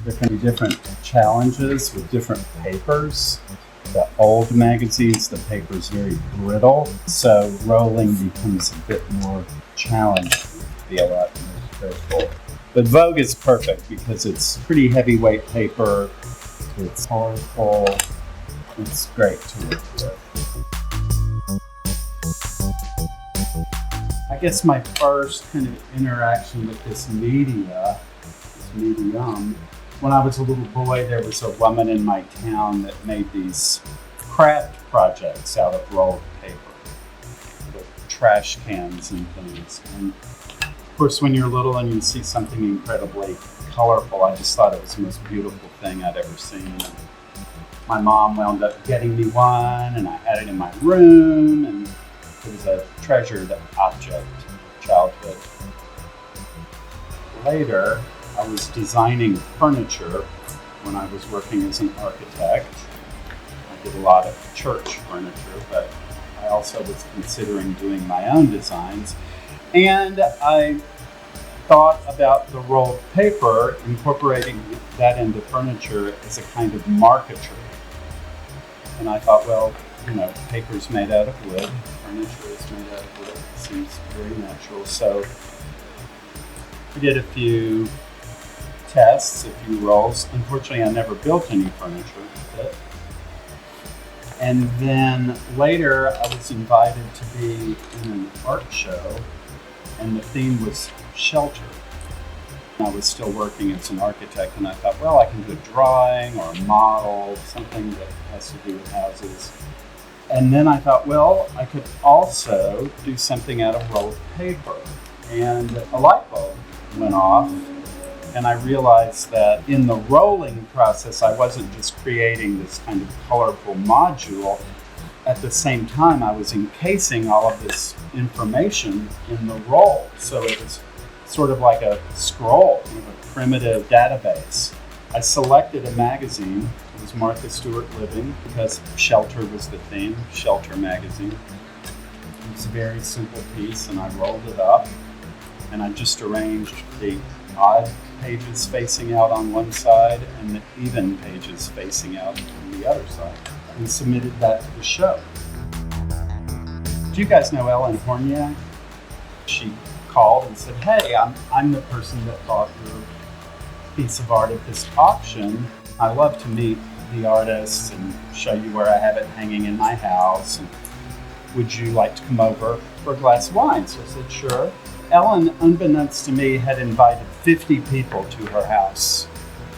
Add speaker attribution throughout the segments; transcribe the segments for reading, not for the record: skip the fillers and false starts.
Speaker 1: There can be different challenges with different papers. The old magazines, the paper's very brittle, so rolling becomes a bit more challenging. You feel a lot more careful. But Vogue is perfect because it's pretty heavyweight paper. It's colorful. It's great to work with. I guess my first kind of interaction with this medium, when I was a little boy, there was a woman in my town that made these craft projects out of rolled paper, with trash cans and things. And of course, when you're little and you see something incredibly colorful, I just thought it was the most beautiful thing I'd ever seen. And my mom wound up getting me one, and I had it in my room, and it was a treasured object of childhood. Later, I was designing furniture when I was working as an architect. I did a lot of church furniture, but I also was considering doing my own designs. And I thought about the rolled paper, incorporating that into furniture as a kind of marquetry. And I thought, well, paper's made out of wood, furniture is made out of wood. It seems very natural. So we did a few tests, a few rolls. Unfortunately, I never built any furniture with it. And then later, I was invited to be in an art show, and the theme was shelter. I was still working as an architect, and I thought, well, I can do a drawing or a model, something that has to do with houses. And then I thought, well, I could also do something out of rolled paper. And a light bulb went off, and I realized that in the rolling process, I wasn't just creating this kind of colorful module. At the same time, I was encasing all of this information in the roll. So it was sort of like a scroll, a primitive database. I selected a magazine. It was Martha Stewart Living because shelter was the theme, Shelter magazine. It was a very simple piece, and I rolled it up, and I just arranged the odd pages facing out on one side and the even pages facing out on the other side, and submitted that to the show. Do you guys know Ellen Horniak? She called and said, hey, I'm the person that bought your piece of art at this auction. I love to meet the artists and show you where I have it hanging in my house. And would you like to come over for a glass of wine? So I said, sure. Ellen, unbeknownst to me, had invited 50 people to her house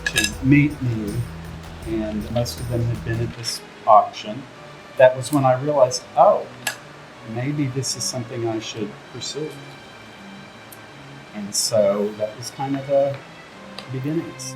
Speaker 1: to meet me, and most of them had been at this auction. That was when I realized, oh, maybe this is something I should pursue. And so that was kind of the beginnings.